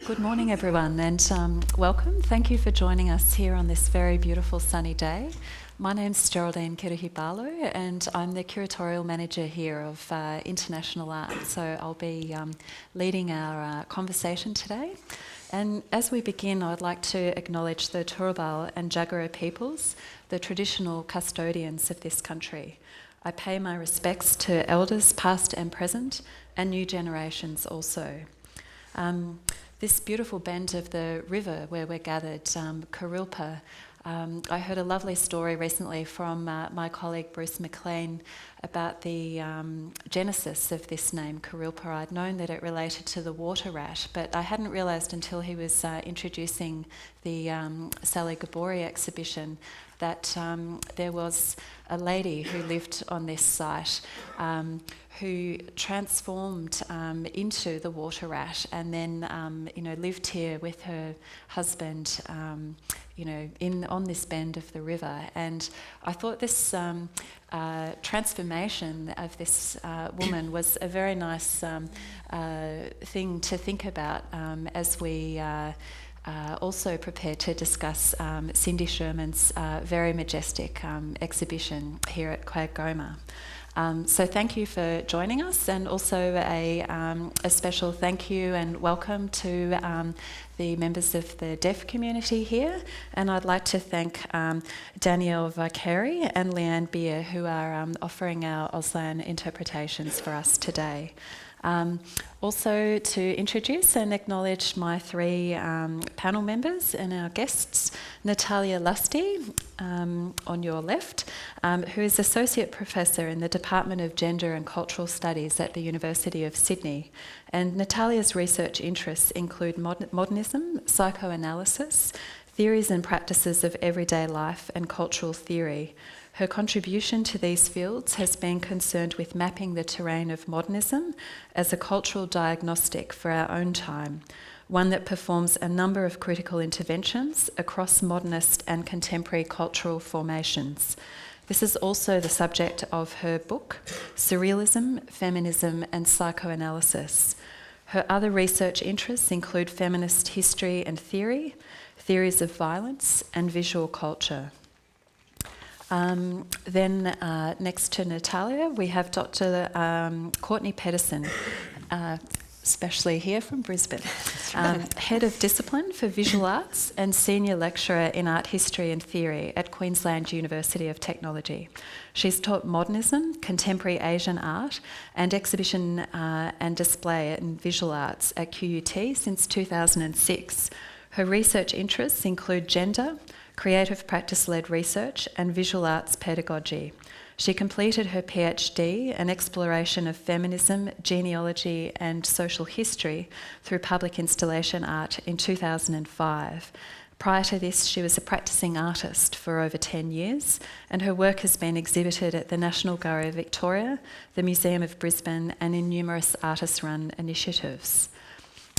Good morning, everyone, and welcome. Thank you for joining us here on this very beautiful sunny day. My name's Geraldine Kirihibalo, and I'm the curatorial manager here of International Art, so I'll be leading our conversation today. And as we begin, I'd like to acknowledge the Turrbal and Jagera peoples, the traditional custodians of this country. I pay my respects to elders past and present, and new generations also. This beautiful bend of the river where we're gathered, Kurilpa, I heard a lovely story recently from my colleague Bruce McLean about the genesis of this name, Kurilpa. I'd known that it related to the water rat, but I hadn't realised until he was introducing the Sally Gabori exhibition that there was a lady who lived on this site who transformed into the water rat and then lived here with her husband on this bend of the river. And I thought this transformation of this woman was a very nice thing to think about as we also prepared to discuss Cindy Sherman's very majestic exhibition here at QAGOMA. So thank you for joining us, and also a special thank you and welcome to the members of the deaf community here. And I'd like to thank Danielle Vicari and Leanne Beer, who are offering our Auslan interpretations for us today. Also to introduce and acknowledge my three panel members and our guests, Natalya Lusty on your left, who is Associate Professor in the Department of Gender and Cultural Studies at the University of Sydney. And Natalya's research interests include modernism, psychoanalysis, theories and practices of everyday life and cultural theory. Her contribution to these fields has been concerned with mapping the terrain of modernism as a cultural diagnostic for our own time, one that performs a number of critical interventions across modernist and contemporary cultural formations. This is also the subject of her book, Surrealism, Feminism and Psychoanalysis. Her other research interests include feminist history and theory, theories of violence and visual culture. Then next to Natalya, we have Dr. Courtney Pedersen, especially here from Brisbane, Head of Discipline for Visual Arts and Senior Lecturer in Art History and Theory at Queensland University of Technology. She's taught modernism, contemporary Asian art and exhibition and display in visual arts at QUT since 2006. Her research interests include gender, creative practice-led research and visual arts pedagogy. She completed her PhD, an exploration of feminism, genealogy and social history through public installation art in 2005. Prior to this, she was a practising artist for over 10 years, and her work has been exhibited at the National Gallery of Victoria, the Museum of Brisbane and in numerous artist-run initiatives.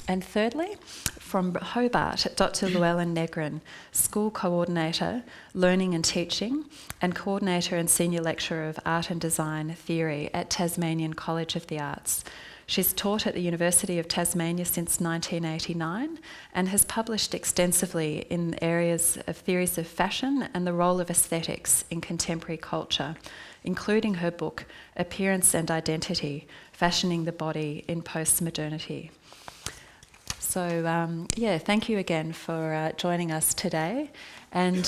And thirdly, from Hobart, Dr. Llewellyn Negrin, School Coordinator, Learning and Teaching, and Coordinator and Senior Lecturer of Art and Design Theory at Tasmanian College of the Arts. She's taught at the University of Tasmania since 1989 and has published extensively in areas of theories of fashion and the role of aesthetics in contemporary culture, including her book, Appearance and Identity, Fashioning the Body in Postmodernity. So, thank you again for joining us today. And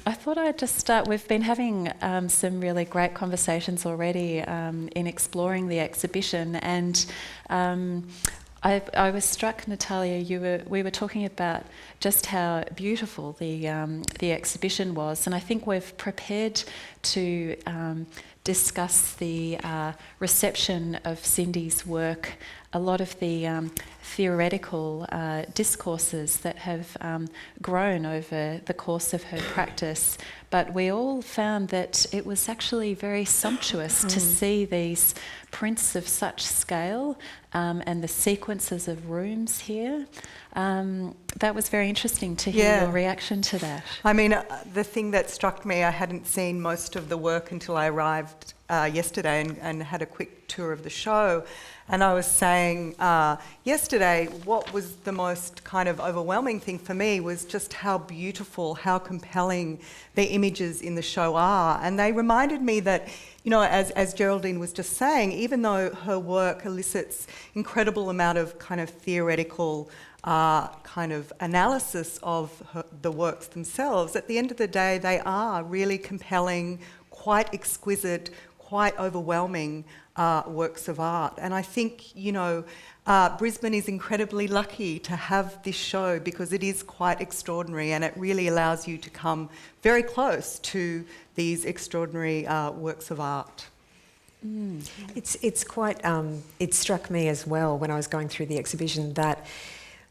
I thought I'd just start. We've been having some really great conversations already in exploring the exhibition. And I was struck, Natalya, we were talking about just how beautiful the exhibition was. And I think we've prepared to discuss the reception of Cindy's work, a lot of the theoretical discourses that have grown over the course of her practice, but we all found that it was actually very sumptuous to see these prints of such scale and the sequences of rooms here. That was very interesting to hear your reaction to that. I mean, the thing that struck me, I hadn't seen most of the work until I arrived yesterday and had a quick tour of the show. And I was saying yesterday, what was the most kind of overwhelming thing for me was just how beautiful, how compelling the images in the show are. And they reminded me that, you know, as Geraldine was just saying, even though her work elicits incredible amount of kind of theoretical kind of analysis of the works themselves, at the end of the day, they are really compelling, quite exquisite, quite overwhelming works of art. And I think, you know, Brisbane is incredibly lucky to have this show because it is quite extraordinary and it really allows you to come very close to these extraordinary works of art. It's quite, it struck me as well when I was going through the exhibition that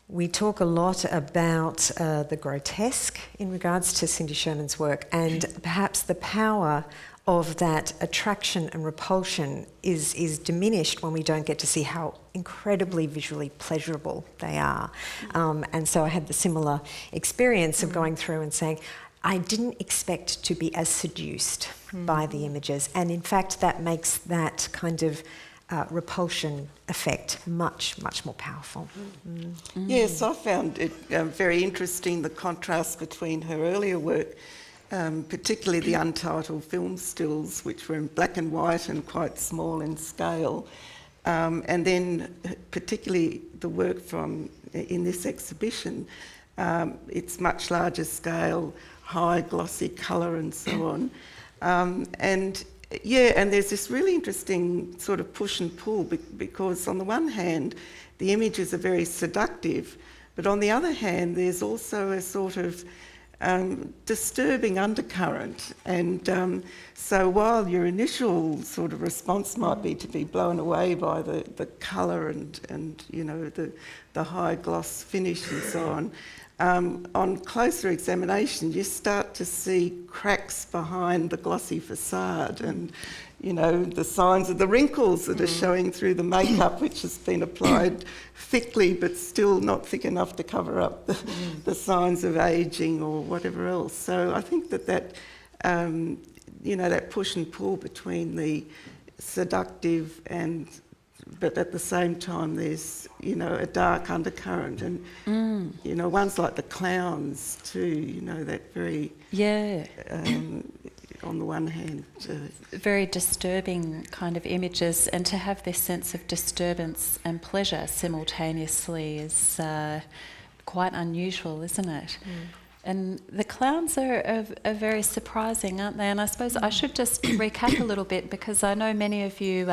we talk a lot about the grotesque in regards to Cindy Sherman's work, and perhaps the power of that attraction and repulsion is diminished when we don't get to see how incredibly visually pleasurable they are. And so I had the similar experience of going through and saying, I didn't expect to be as seduced by the images, and in fact that makes that kind of repulsion effect much, much more powerful. Yes, I found it very interesting, the contrast between her earlier work, particularly the untitled film stills, which were in black and white and quite small in scale, and then particularly the work from in this exhibition. It's much larger scale, high glossy colour and so on. And there's this really interesting sort of push and pull because on the one hand, the images are very seductive, but on the other hand, there's also a sort of disturbing undercurrent. And so while your initial sort of response might be to be blown away by the colour and you know, the high gloss finish and so on closer examination, you start to see cracks behind the glossy facade and, you know, the signs of the wrinkles that are showing through the makeup, which has been applied thickly but still not thick enough to cover up the signs of ageing or whatever else. So I think that you know, that push and pull between the seductive but at the same time there's, you know, a dark undercurrent and, you know, ones like the clowns too, you know, that very... on the one hand... very disturbing kind of images, and to have this sense of disturbance and pleasure simultaneously is quite unusual, isn't it? And the clowns are very surprising, aren't they? And I suppose I should just recap a little bit because I know many of you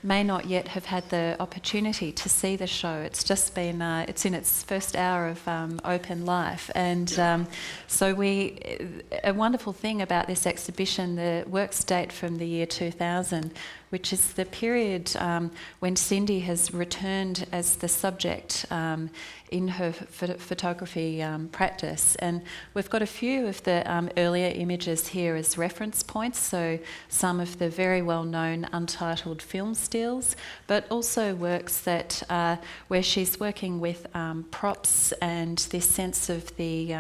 may not yet have had the opportunity to see the show. It's just been, it's in its first hour of open life. And so a wonderful thing about this exhibition, the works date from the year 2000, which is the period when Cindy has returned as the subject in her photography practice. And we've got a few of the earlier images here as reference points, so some of the very well-known untitled film stills, but also works that where she's working with props and this sense of the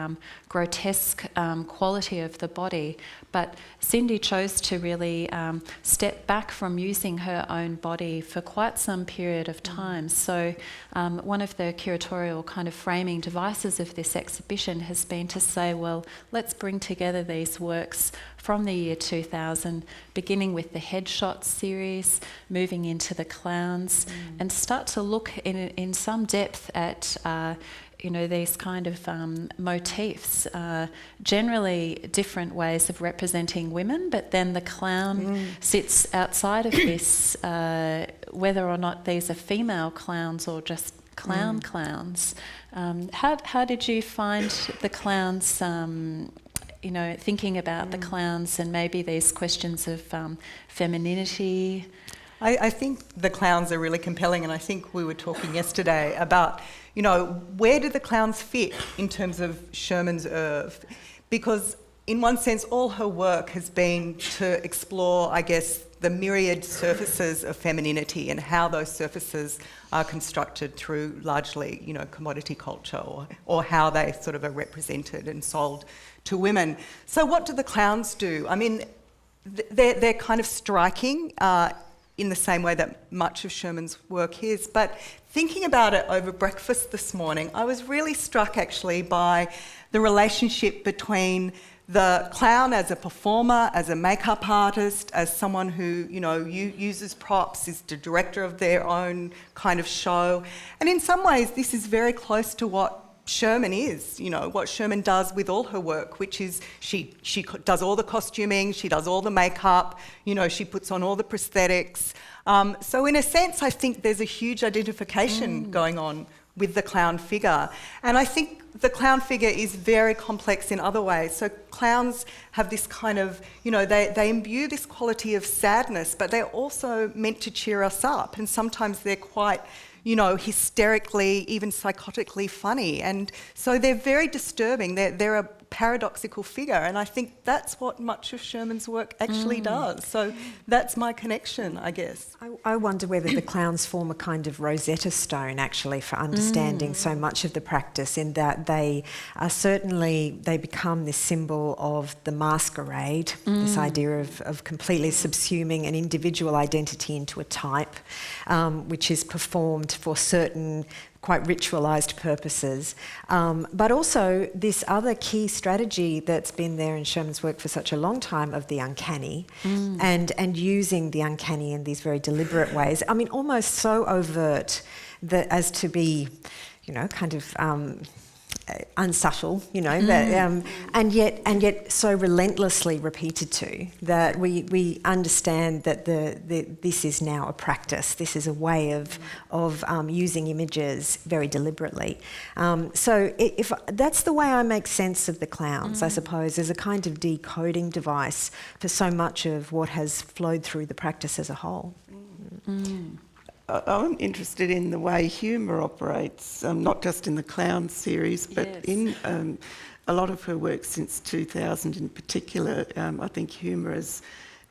grotesque quality of the body. But Cindy chose to really step back from using her own body for quite some period of time. So one of the curatorial kind of framing devices of this exhibition has been to say, well, let's bring together these works from the year 2000, beginning with the headshots series, moving into the clowns, and start to look in some depth at you know, these kind of motifs, generally different ways of representing women, but then the clown sits outside of this, whether or not these are female clowns or just clowns. How did you find the clowns, you know, thinking about the clowns and maybe these questions of femininity? I think the clowns are really compelling, and I think we were talking yesterday about, you know, where do the clowns fit in terms of Sherman's oeuvre? Because in one sense, all her work has been to explore, I guess, the myriad surfaces of femininity and how those surfaces are constructed through largely, you know, commodity culture or how they sort of are represented and sold to women. So what do the clowns do? I mean, they're kind of striking in the same way that much of Sherman's work is. But thinking about it over breakfast this morning, I was really struck actually by the relationship between the clown as a performer, as a makeup artist, as someone who, uses props, is the director of their own kind of show. And in some ways, this is very close to what Sherman is, what Sherman does with all her work, which is she does all the costuming, she does all the makeup, she puts on all the prosthetics. So in a sense, I think there's a huge identification going on with the clown figure. And I think the clown figure is very complex in other ways. So clowns have this kind of, they imbue this quality of sadness, but they're also meant to cheer us up. And sometimes they're quite, hysterically, even psychotically funny. And so they're very disturbing. They're a paradoxical figure. And I think that's what much of Sherman's work actually does. So that's my connection, I guess. I wonder whether the clowns form a kind of Rosetta Stone, actually, for understanding so much of the practice, in that they are certainly, they become this symbol of the masquerade, this idea of completely subsuming an individual identity into a type, which is performed for certain quite ritualised purposes, but also this other key strategy that's been there in Sherman's work for such a long time of the uncanny, and using the uncanny in these very deliberate ways. I mean, almost so overt that as to be, kind of unsubtle, that, and yet so relentlessly repeated to, that we understand that this is now a practice. This is a way of using images very deliberately. So if that's the way I make sense of the clowns, I suppose, as a kind of decoding device for so much of what has flowed through the practice as a whole. I'm interested in the way humour operates, not just in the clown series, but in a lot of her work since 2000 in particular. I think humour has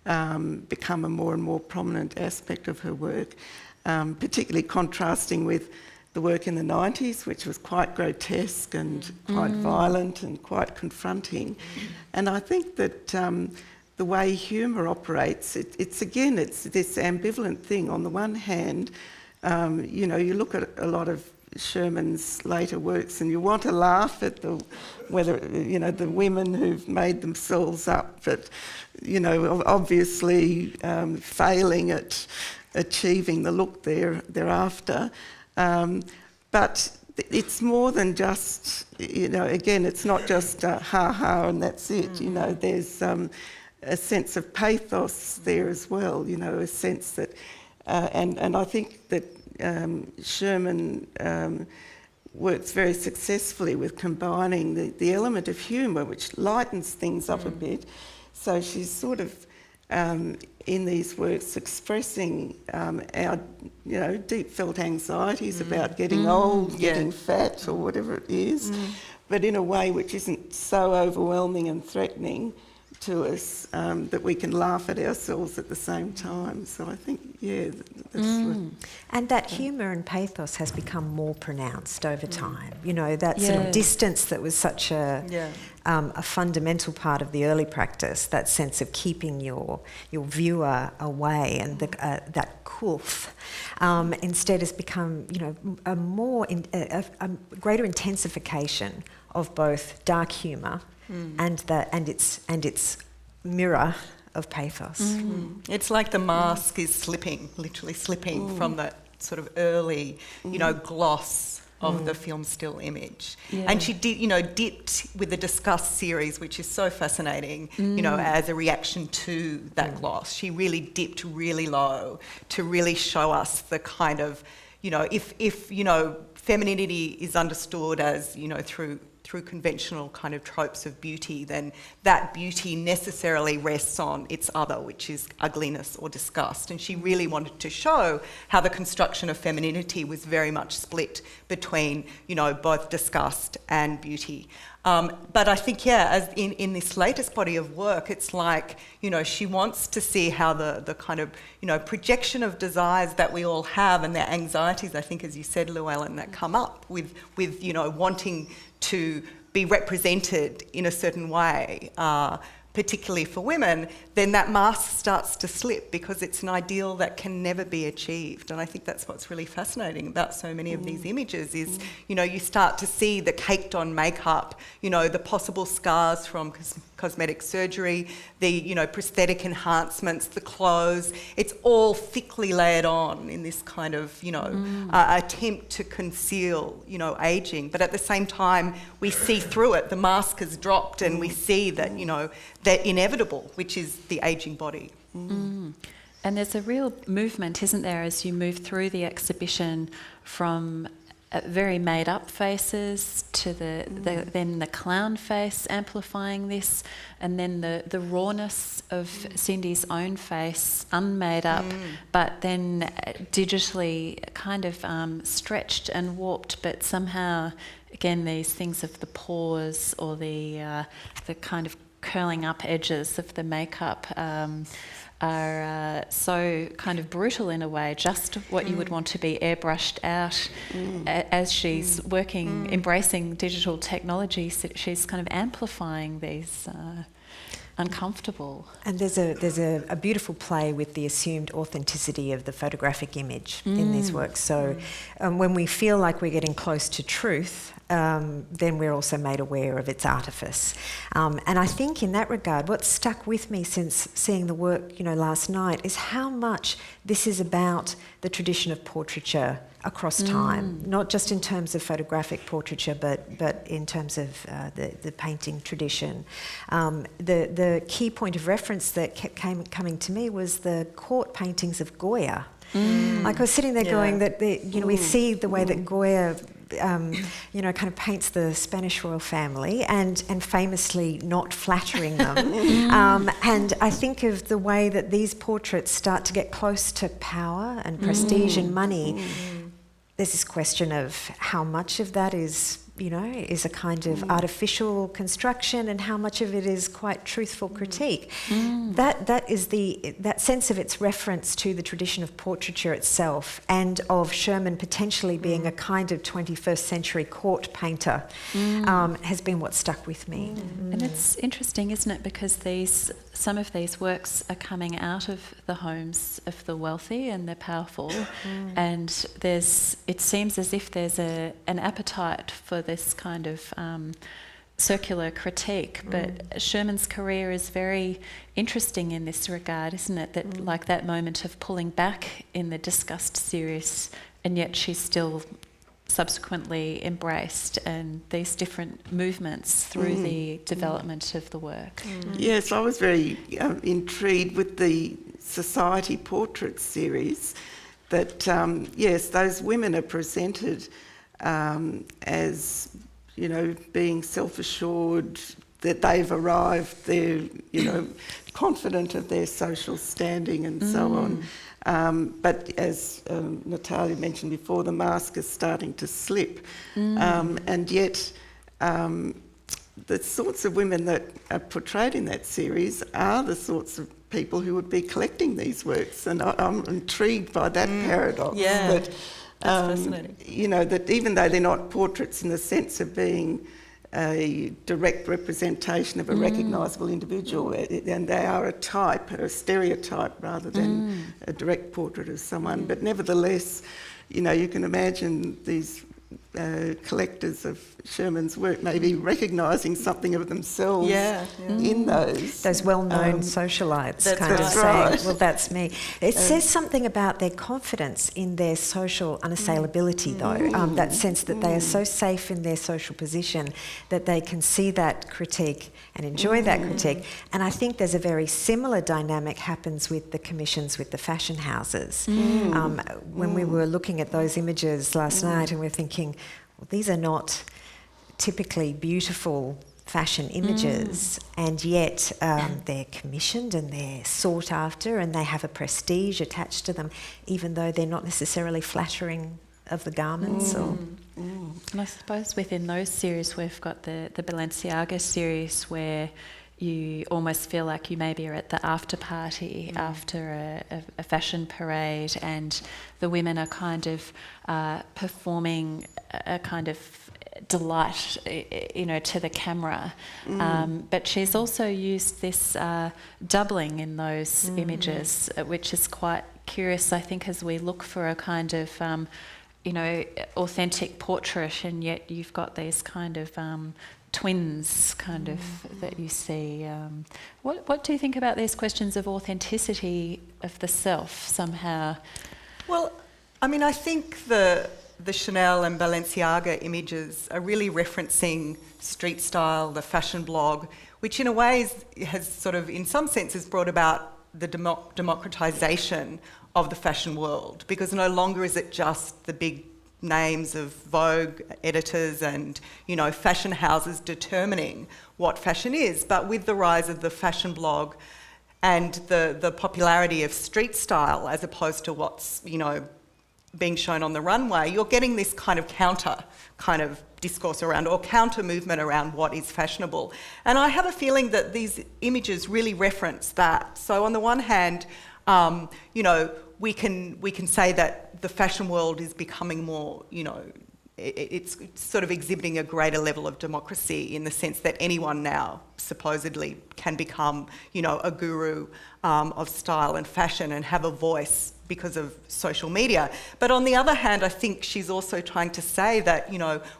become a more and more prominent aspect of her work, particularly contrasting with the work in the 90s, which was quite grotesque and quite violent and quite confronting. And I think that the way humour operates, it's this ambivalent thing. On the one hand, you look at a lot of Sherman's later works and you want to laugh at the women who've made themselves up, but, obviously failing at achieving the look thereafter. But it's more than just, again, it's not just ha-ha and that's it. There's a sense of pathos there as well, a sense that, and I think that Sherman works very successfully with combining the element of humour, which lightens things up a bit. So she's sort of, in these works, expressing our, deep felt anxieties about getting old, getting fat, or whatever it is, but in a way which isn't so overwhelming and threatening to us, that we can laugh at ourselves at the same time. So I think, that's and that humour and pathos has become more pronounced over time. That sort of distance that was such a fundamental part of the early practice, that sense of keeping your viewer away, and that coolth, instead has become, a greater intensification of both dark humour and its mirror of pathos. It's like the mask is literally slipping from that sort of early, gloss of the film still image. And she did, dipped with the Discuss series, which is so fascinating, as a reaction to that gloss. She really dipped really low to really show us the kind of, if femininity is understood as, through conventional kind of tropes of beauty, then that beauty necessarily rests on its other, which is ugliness or disgust. And she really wanted to show how the construction of femininity was very much split between, both disgust and beauty. But I think, as in this latest body of work, it's like, she wants to see how the kind of, projection of desires that we all have and their anxieties, I think, as you said, Llewellyn, that come up with wanting to be represented in a certain way, particularly for women, then that mask starts to slip because it's an ideal that can never be achieved. And I think that's what's really fascinating about so many of these images is, you know, you start to see the caked on makeup, you know, the possible scars from cosmetic surgery, the, you know, prosthetic enhancements, the clothes. It's all thickly layered on in this kind of, you know, attempt to conceal, you know, ageing. But at the same time, we see through it. The mask has dropped and we see that, you know, that inevitable, which is the ageing body. And there's a real movement, isn't there, as you move through the exhibition from very made-up faces to then the clown face amplifying this, and then the rawness of Cindy's own face, unmade up, but then digitally kind of stretched and warped, but somehow, again, these things of the pores or the kind of curling up edges of the makeup are so kind of brutal in a way, just what you would want to be airbrushed out as she's working, embracing digital technology. So she's kind of amplifying these uncomfortable. And there's a beautiful play with the assumed authenticity of the photographic image in these works. So when we feel like we're getting close to truth, then we're also made aware of its artifice. And I think in that regard, what stuck with me since seeing the work, you know, last night is how much this is about the tradition of portraiture across time, not just in terms of photographic portraiture, but in terms of the painting tradition. The key point of reference that kept coming to me was the court paintings of Goya. Like I was sitting there going that, we see the way that Goya kind of paints the Spanish royal family and famously not flattering them. And I think of the way that these portraits start to get close to power and prestige and money. There's this question of how much of that is a kind of artificial construction and how much of it is quite truthful critique. That is that sense of its reference to the tradition of portraiture itself and of Sherman potentially being a kind of 21st century court painter has been what stuck with me. And it's interesting, isn't it, because some of these works are coming out of the homes of the wealthy and the powerful, and it seems as if there's an appetite for this kind of circular critique, but Sherman's career is very interesting in this regard, isn't it? That like that moment of pulling back in the discussed series, and yet she's still subsequently embraced, and these different movements through the development of the work. Yes, I was very intrigued with the Society Portraits series that, yes, those women are presented as, being self-assured, that they've arrived, they're, confident of their social standing and so on. But as Natalya mentioned before, the mask is starting to slip. And yet the sorts of women that are portrayed in that series are the sorts of people who would be collecting these works. And I'm intrigued by that paradox. Yeah. That's fascinating. That even though they're not portraits in the sense of being a direct representation of a recognisable individual, and they are a type, a stereotype, rather than a direct portrait of someone. But nevertheless, you can imagine these collectors of Sherman's work maybe recognising something of themselves in those well-known socialites kind of saying, well, that's me. It says something about their confidence in their social unassailability, though, that sense that they are so safe in their social position that they can see that critique and enjoy that critique. And I think there's a very similar dynamic happens with the commissions with the fashion houses. When we were looking at those images last night and we're thinking, well, these are not typically beautiful fashion images, and yet they're commissioned and they're sought after and they have a prestige attached to them, even though they're not necessarily flattering of the garments. And I suppose within those series we've got the Balenciaga series, where you almost feel like you maybe are at the after party after a fashion parade, and the women are kind of performing a kind of delight, to the camera. But she's also used this doubling in those images, which is quite curious, I think, as we look for a kind of, authentic portrait, and yet you've got these kind of twins kind of that you see. What do you think about these questions of authenticity of the self somehow? Well, I mean, I think the Chanel and Balenciaga images are really referencing street style, the fashion blog, which in a way has sort of, in some senses, brought about the democratisation of the fashion world, because no longer is it just the big names of Vogue editors and, fashion houses determining what fashion is, but with the rise of the fashion blog and the popularity of street style as opposed to what's, being shown on the runway, you're getting this kind of counter kind of discourse around, or counter movement around what is fashionable. And I have a feeling that these images really reference that. So on the one hand, we can say that the fashion world is becoming more, it's sort of exhibiting a greater level of democracy in the sense that anyone now supposedly can become, a guru of style and fashion and have a voice because of social media. But on the other hand, I think she's also trying to say that,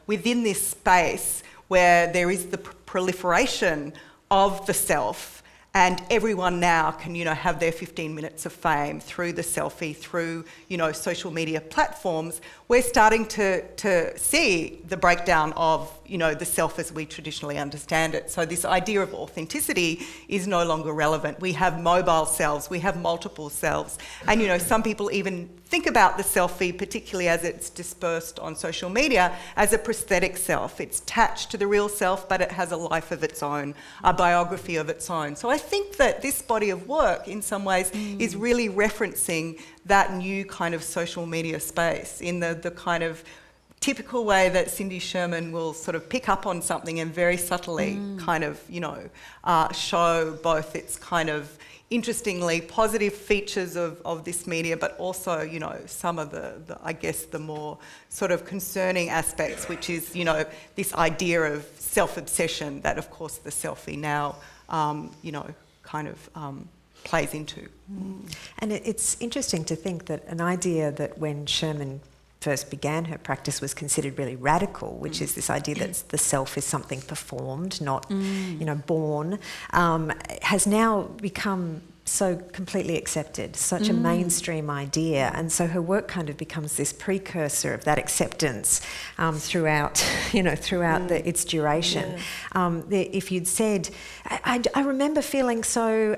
within this space where there is the proliferation of the self, and everyone now can, have their 15 minutes of fame through the selfie, through, social media platforms, we're starting to see the breakdown of, the self as we traditionally understand it. So this idea of authenticity is no longer relevant. We have mobile selves, we have multiple selves. And, some people even think about the selfie, particularly as it's dispersed on social media, as a prosthetic self. It's attached to the real self, but it has a life of its own, a biography of its own. So I think that this body of work, in some ways, is really referencing that new kind of social media space in the kind of typical way that Cindy Sherman will sort of pick up on something and very subtly kind of, show both its kind of interestingly positive features of this media, but also, some of the I guess, the more sort of concerning aspects, which is, this idea of self-obsession that, of course, the selfie now, kind of plays into. And it's interesting to think that an idea that when Sherman first began her practice was considered really radical, which is this idea that the self is something performed, not, born, has now become so completely accepted, such a mainstream idea, and so her work kind of becomes this precursor of that acceptance throughout its duration. Yeah. If you'd said, I remember feeling so,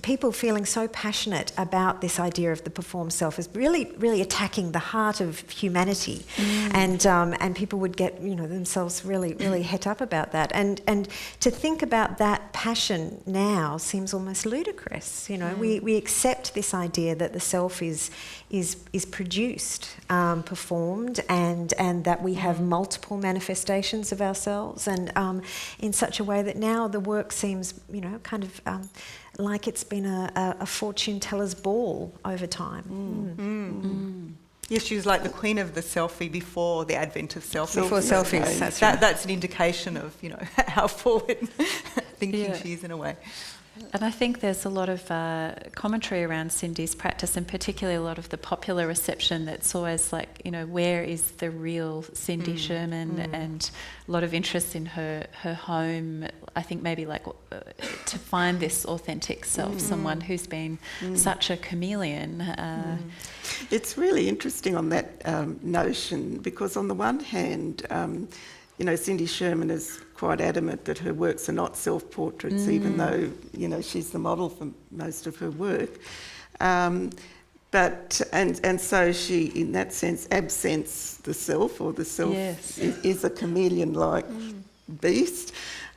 people feeling so passionate about this idea of the performed self as really, really attacking the heart of humanity, and people would get themselves really, really het up about that, and to think about that passion now seems almost ludicrous. We accept this idea that the self is produced, performed, and that we have multiple manifestations of ourselves, and in such a way that now the work seems, kind of like it's been a fortune teller's ball over time. Yes, she was like the queen of the selfie before the advent of selfies. Before selfies, that's right. That's an indication of, how forward thinking she is in a way. And I think there's a lot of commentary around Cindy's practice, and particularly a lot of the popular reception that's always like, where is the real Cindy Sherman, and a lot of interest in her home. I think maybe like to find this authentic self, someone who's been such a chameleon. It's really interesting on that notion, because on the one hand, Cindy Sherman is quite adamant that her works are not self-portraits, even though, she's the model for most of her work. But so she, in that sense, absents the self, or the self is a chameleon-like beast.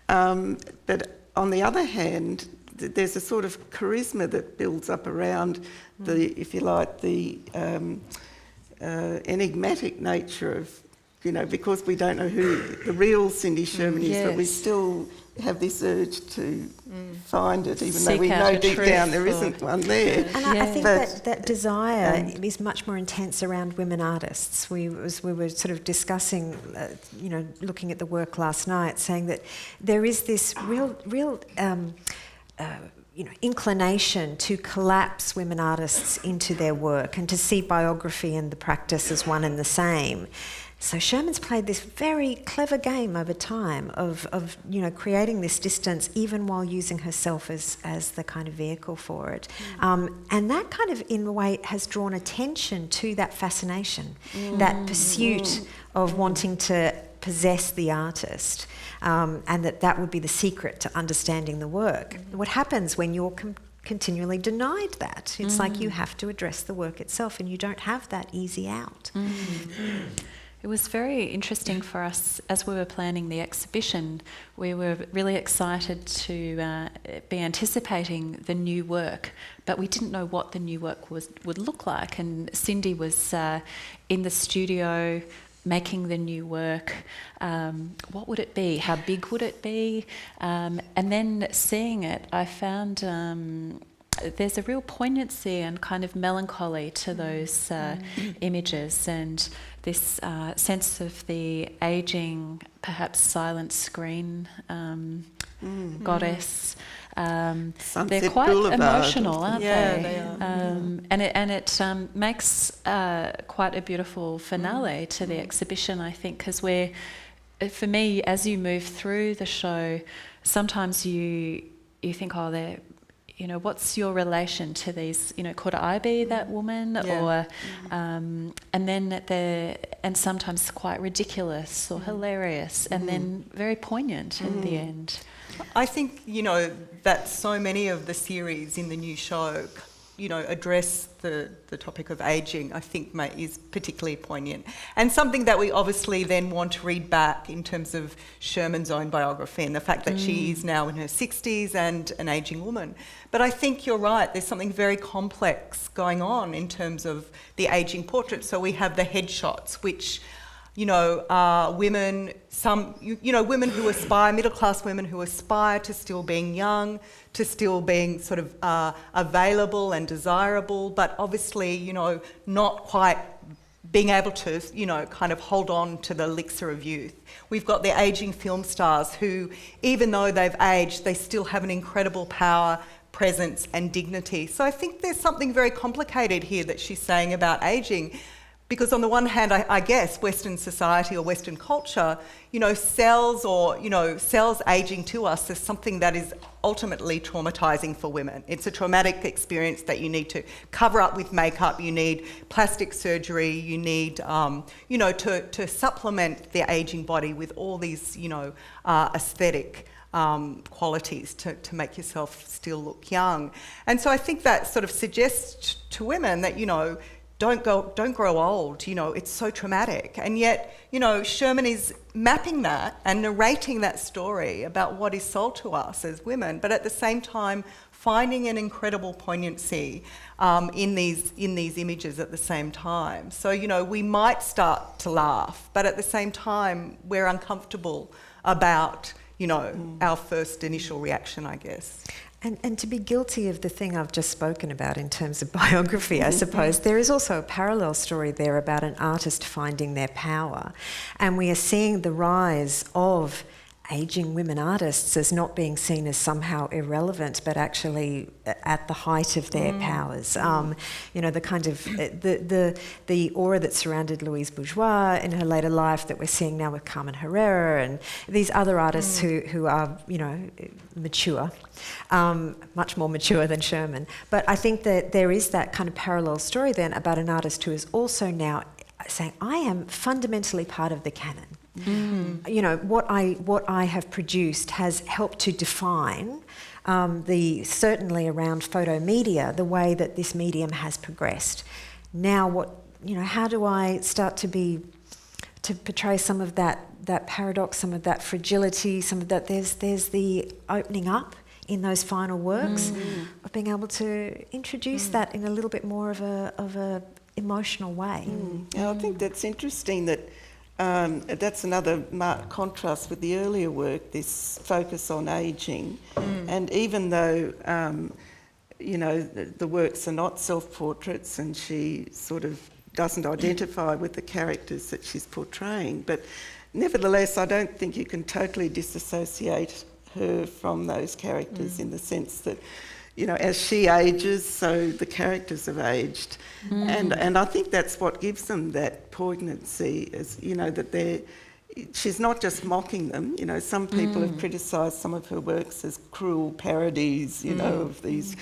But on the other hand, there's a sort of charisma that builds up around the, if you like, the enigmatic nature because we don't know who the real Cindy Sherman is, but we Yes. still have this urge to find it, even though Seek we out know a deep truth down there or- isn't one there. And I think But- that desire is much more intense around women artists. We were sort of discussing, looking at the work last night, saying that there is this real inclination to collapse women artists into their work and to see biography and the practice as one and the same. So Sherman's played this very clever game over time of creating this distance even while using herself as the kind of vehicle for it. And that kind of, in a way, has drawn attention to that fascination, that pursuit of wanting to possess the artist, and that would be the secret to understanding the work. What happens when you're continually denied that? It's like you have to address the work itself, and you don't have that easy out. It was very interesting for us as we were planning the exhibition. We were really excited to be anticipating the new work, but we didn't know what the new work would look like. And Cindy was in the studio making the new work. What would it be? How big would it be? And then seeing it, I found there's a real poignancy and kind of melancholy to those images, and this sense of the ageing, perhaps silent screen goddess. They're quite Boulevard. Emotional, aren't Yeah, they? they are. And it makes quite a beautiful finale to the exhibition, I think, because for me, as you move through the show, sometimes you think, they're, what's your relation to these? Could I be that woman? Yeah. Or and then and sometimes quite ridiculous or hilarious, and then very poignant at the end. I think, that so many of the series in the new show, address the topic of ageing, I think is particularly poignant. And something that we obviously then want to read back in terms of Sherman's own biography and the fact that she is now in her 60s and an ageing woman. But I think you're right, there's something very complex going on in terms of the ageing portrait. So we have the headshots, which are women, women who aspire, middle-class women who aspire to still being young, to still being sort of available and desirable, but obviously, not quite being able to, kind of hold on to the elixir of youth. We've got the ageing film stars who, even though they've aged, they still have an incredible power, presence and dignity. So I think there's something very complicated here that she's saying about ageing. Because on the one hand, I guess Western society or Western culture, sells ageing to us as something that is ultimately traumatising for women. It's a traumatic experience that you need to cover up with makeup, you need plastic surgery, you need, to supplement the ageing body with all these, aesthetic qualities to make yourself still look young. And so I think that sort of suggests to women that, don't grow old, it's so traumatic. And yet, Sherman is mapping that and narrating that story about what is sold to us as women, but at the same time finding an incredible poignancy in these images at the same time. So, we might start to laugh, but at the same time we're uncomfortable about, our first initial reaction, I guess. And to be guilty of the thing I've just spoken about in terms of biography, I suppose, there is also a parallel story there about an artist finding their power. And we are seeing the rise of ageing women artists as not being seen as somehow irrelevant, but actually at the height of their powers. The kind of the aura that surrounded Louise Bourgeois in her later life that we're seeing now with Carmen Herrera and these other artists who are mature, much more mature than Sherman. But I think that there is that kind of parallel story then about an artist who is also now saying, I am fundamentally part of the canon. What I have produced has helped to define certainly around photo media, the way that this medium has progressed. Now, how do I start to portray some of that paradox, some of that fragility, some of that? There's the opening up in those final works of being able to introduce that in a little bit more of a emotional way. Yeah, I think that's interesting that that's another marked contrast with the earlier work, this focus on ageing. And even though, the works are not self-portraits and she sort of doesn't identify with the characters that she's portraying, but nevertheless, I don't think you can totally disassociate her from those characters in the sense that, as she ages, so the characters have aged. And I think that's what gives them that poignancy, is, that she's not just mocking them. Some people have criticised some of her works as cruel parodies, of these,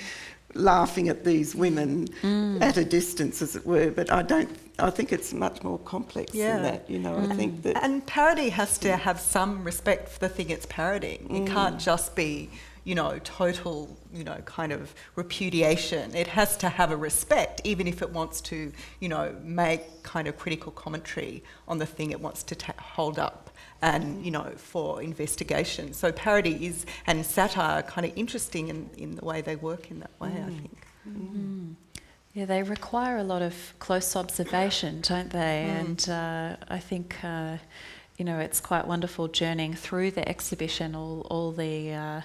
laughing at these women at a distance, as it were. But I think it's much more complex than that, I think that... And parody has to have some respect for the thing it's parodying. It can't just be, total, kind of repudiation. It has to have a respect, even if it wants to, make kind of critical commentary on the thing it wants to hold up and, for investigation. So parody and satire are kind of interesting in the way they work in that way, I think. Yeah, they require a lot of close observation, don't they? And I think, it's quite wonderful journeying through the exhibition, all the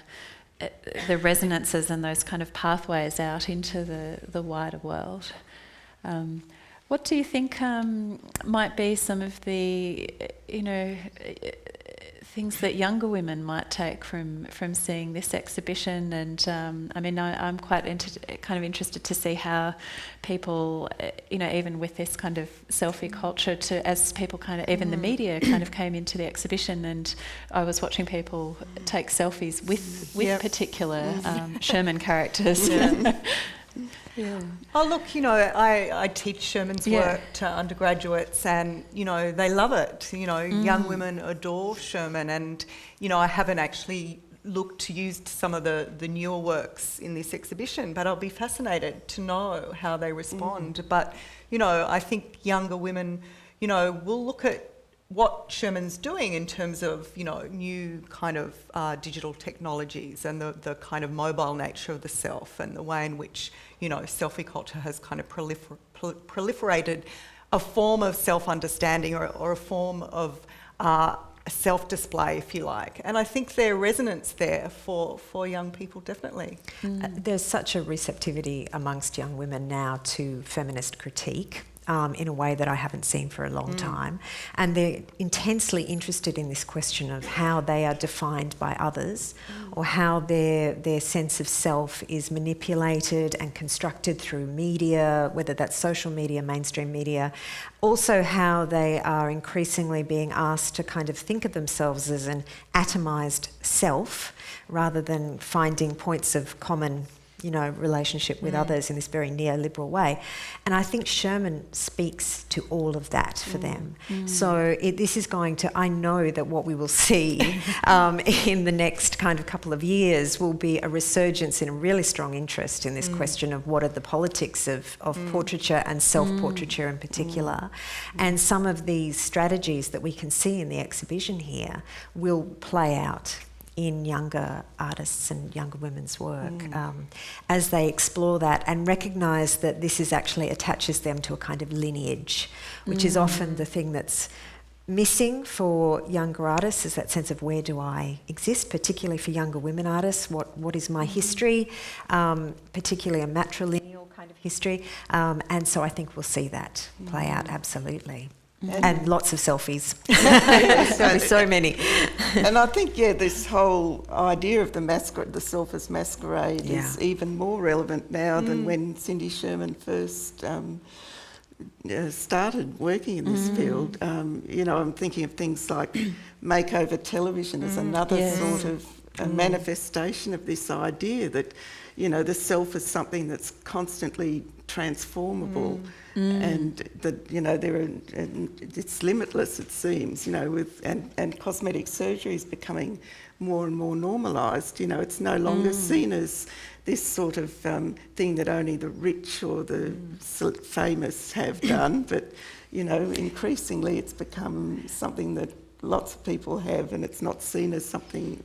resonances and those kind of pathways out into the wider world. What do you think might be some of the, things that younger women might take from seeing this exhibition? And I'm quite interested to see how people, even with this kind of selfie culture, as people even the media kind of came into the exhibition, and I was watching people take selfies with particular Sherman characters. Yeah. Oh, look, I teach Sherman's work to undergraduates, and, they love it. Young women adore Sherman, and, I haven't actually looked to use some of the newer works in this exhibition, but I'll be fascinated to know how they respond. But, I think younger women, will look at what Sherman's doing in terms of, new kind of digital technologies and the kind of mobile nature of the self, and the way in which, selfie culture has kind of proliferated a form of self-understanding or a form of self-display, if you like. And I think there's resonance there for young people, definitely. There's such a receptivity amongst young women now to feminist critique. In a way that I haven't seen for a long time. And they're intensely interested in this question of how they are defined by others, or how their sense of self is manipulated and constructed through media, whether that's social media, mainstream media. Also how they are increasingly being asked to kind of think of themselves as an atomised self, rather than finding points of common relationship with others in this very neoliberal way. And I think Sherman speaks to all of that for them. So this is I know that what we will see in the next kind of couple of years will be a resurgence in a really strong interest in this question of what are the politics of portraiture and self-portraiture in particular. And some of these strategies that we can see in the exhibition here will play out in younger artists and younger women's work as they explore that and recognise that this actually attaches them to a kind of lineage, which is often the thing that's missing for younger artists, is that sense of where do I exist, particularly for younger women artists, what is my history, particularly a matrilineal kind of history, and so I think we'll see that play out absolutely. And lots of selfies. There'll be so many. And I think, this whole idea of the self as masquerade is even more relevant now than when Cindy Sherman first started working in this field. I'm thinking of things like makeover television as another sort of a manifestation of this idea that, the self is something that's constantly transformable. And that it's limitless, it seems, and cosmetic surgery is becoming more and more normalised. It's no longer seen as this sort of thing that only the rich or the famous have done, but increasingly it's become something that lots of people have, and it's not seen as something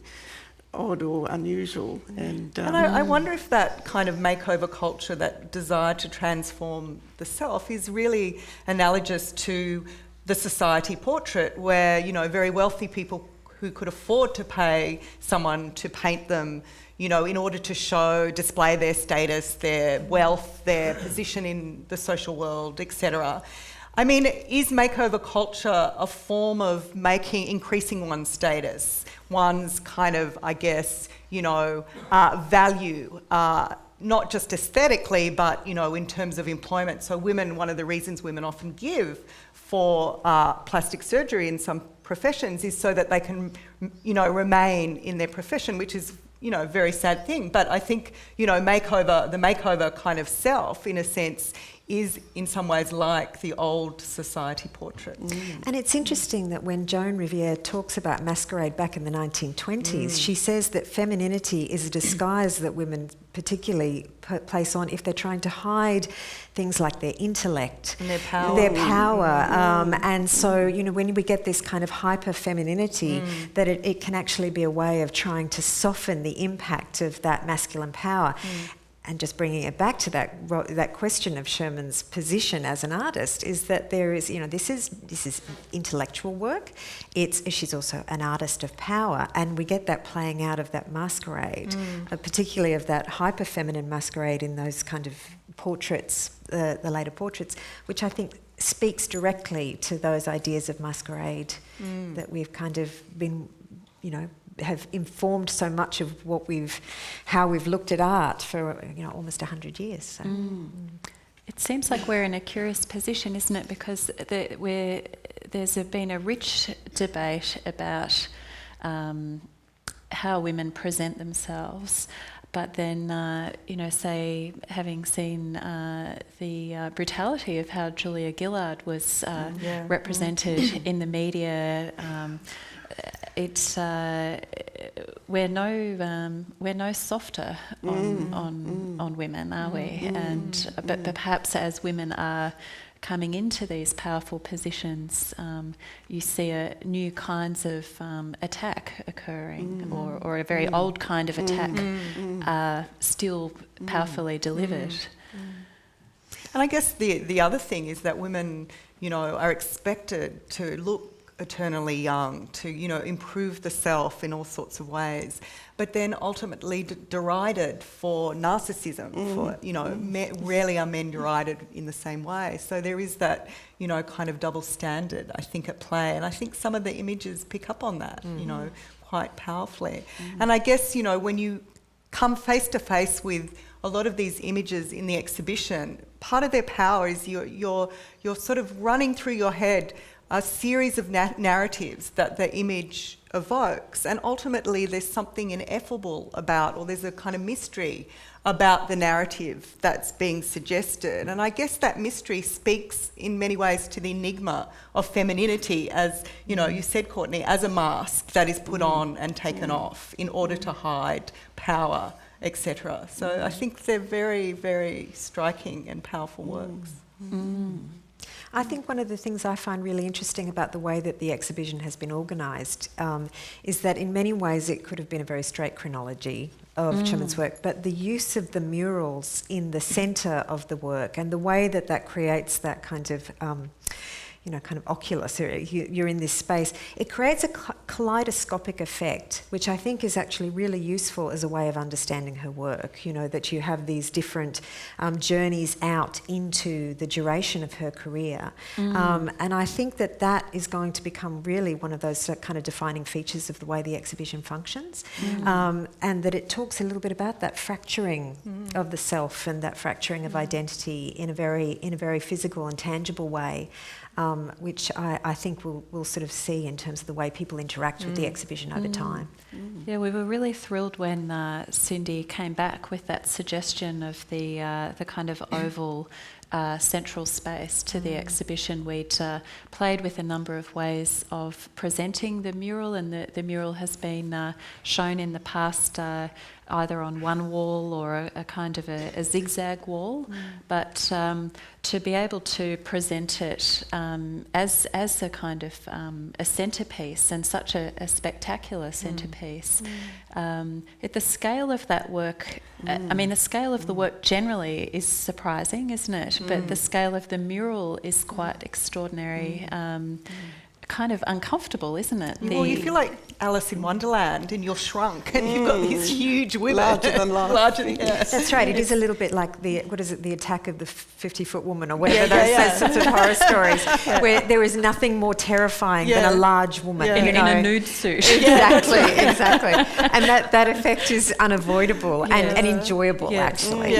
odd or unusual. And I wonder if that kind of makeover culture, that desire to transform the self, is really analogous to the society portrait where, you know, very wealthy people who could afford to pay someone to paint them, you know, in order to display their status, their wealth, their position in the social world, etc. I mean, is makeover culture a form of increasing one's status, one's kind of, I guess, you know, value, not just aesthetically, but, you know, in terms of employment? So one of the reasons women often give for plastic surgery in some professions is so that they can, you know, remain in their profession, which is, you know, a very sad thing. But I think, you know, the makeover kind of self, in a sense, is in some ways like the old society portrait. And it's interesting that when Joan Riviere talks about masquerade back in the 1920s, she says that femininity is a disguise that women particularly place on if they're trying to hide things like their intellect, and their power. And so, you know, when we get this kind of hyper-femininity, that it can actually be a way of trying to soften the impact of that masculine power. And just bringing it back to that question of Sherman's position as an artist is that there is, you know, this is intellectual work. She's also an artist of power, and we get that playing out of that masquerade, particularly of that hyper feminine masquerade in those kind of portraits, the later portraits, which I think speaks directly to those ideas of masquerade that we've kind of been, you know, have informed so much of how we've looked at art for, you know, almost 100 years. So. It seems like we're in a curious position, isn't it? Because there's been a rich debate about how women present themselves, but then, you know, say, having seen the brutality of how Julia Gillard was represented in the media. We're no softer on women, are we? But perhaps as women are coming into these powerful positions, you see new kinds of attack occurring, or a very old kind of attack still powerfully delivered. And I guess the other thing is that women, you know, are expected to look eternally young, to, you know, improve the self in all sorts of ways, but then ultimately derided for narcissism. For, you know, rarely are men derided in the same way. So there is that, you know, kind of double standard, I think, at play. And I think some of the images pick up on that, you know, quite powerfully. And I guess, you know, when you come face to face with a lot of these images in the exhibition, part of their power is you're sort of running through your head a series of narratives that the image evokes, and ultimately there's something ineffable about, or there's a kind of mystery about the narrative that's being suggested. And I guess that mystery speaks in many ways to the enigma of femininity, as, you know, you said, Courtney, as a mask that is put on and taken off in order to hide power, etc. So I think they're very, very striking and powerful works. I think one of the things I find really interesting about the way that the exhibition has been organised is that in many ways it could have been a very straight chronology of Sherman's work, but the use of the murals in the centre of the work and the way that creates that kind of you know, kind of oculus, you're in this space, it creates a kaleidoscopic effect, which I think is actually really useful as a way of understanding her work, you know, that you have these different journeys out into the duration of her career. And I think that is going to become really one of those kind of defining features of the way the exhibition functions, and that it talks a little bit about that fracturing of the self and that fracturing of identity in a very physical and tangible way. Which I think we'll sort of see in terms of the way people interact with the exhibition over time. Yeah, we were really thrilled when Cindy came back with that suggestion of the kind of oval central space to the exhibition. We'd played with a number of ways of presenting the mural, and the mural has been shown in the past either on one wall or a kind of a zigzag wall, but to be able to present it as a kind of a centrepiece, and such a spectacular centrepiece. At the scale of that work, I mean, the scale of the work generally is surprising, isn't it? ground, but the scale of the mural is quite extraordinary. Kind of uncomfortable, isn't it? Well, you feel like Alice in Wonderland and you're shrunk and you've got these huge women. Larger than life. That's right. It is a little bit like the attack of the 50-foot woman or whatever, those sorts of horror stories, where there is nothing more terrifying than a large woman. In a nude suit. Exactly. And that effect is unavoidable and enjoyable, actually.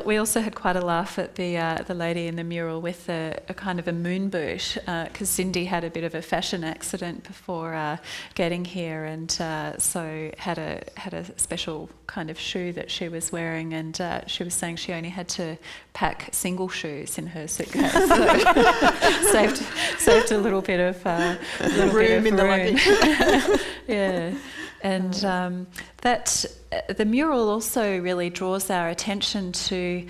We also had quite a laugh at the lady in the mural with a kind of a moon boot, because Cindy had a bit of a fashion accident before getting here, and so had a special kind of shoe that she was wearing, and she was saying she only had to pack single shoes in her suitcase, so saved a little bit of room in the luggage. Yeah. And that the mural also really draws our attention to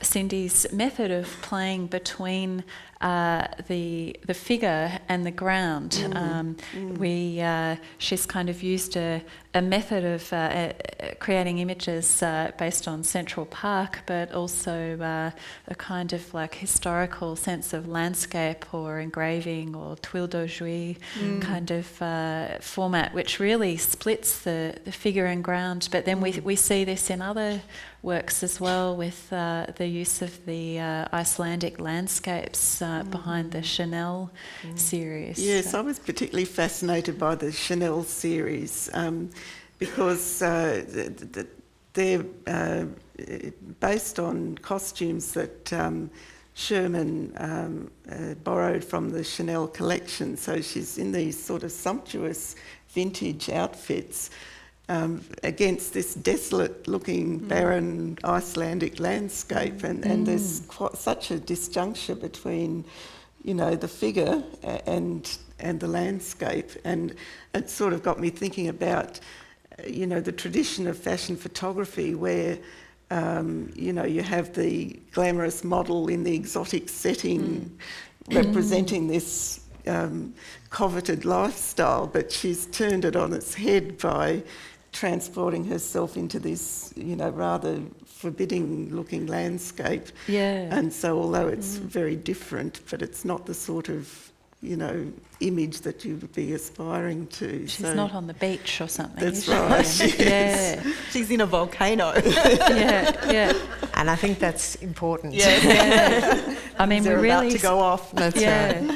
Cindy's method of playing between the figure and the ground. She's kind of used a method of creating images based on Central Park, but also a kind of like historical sense of landscape or engraving or tuile d'aujourd'hui kind of format, which really splits the figure and ground. But then we see this in other works as well, with the use of the Icelandic landscapes behind the Chanel series. Yes, I was particularly fascinated by the Chanel series because they're based on costumes that Sherman borrowed from the Chanel collection. So she's in these sort of sumptuous vintage outfits against this desolate-looking, barren Icelandic landscape, and there's such a disjuncture between, the figure and the landscape, and it sort of got me thinking about, the tradition of fashion photography where, you have the glamorous model in the exotic setting representing this coveted lifestyle, but she's turned it on its head by transporting herself into this, rather forbidding-looking landscape. Yeah. And so, although it's very different, but it's not the sort of, image that you would be aspiring to. She's not on the beach or something. That's right. She's in a volcano. And I think that's important. I mean, we're really about to go off. That's right.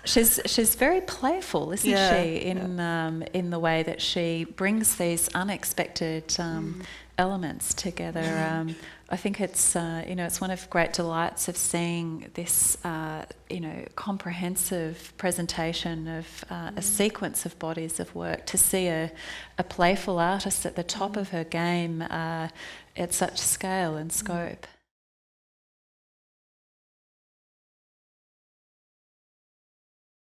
She's very playful, isn't she? In the way that she brings these unexpected elements together. I think it's it's one of great delights of seeing this comprehensive presentation of a sequence of bodies of work. To see a playful artist at the top of her game at such scale and scope.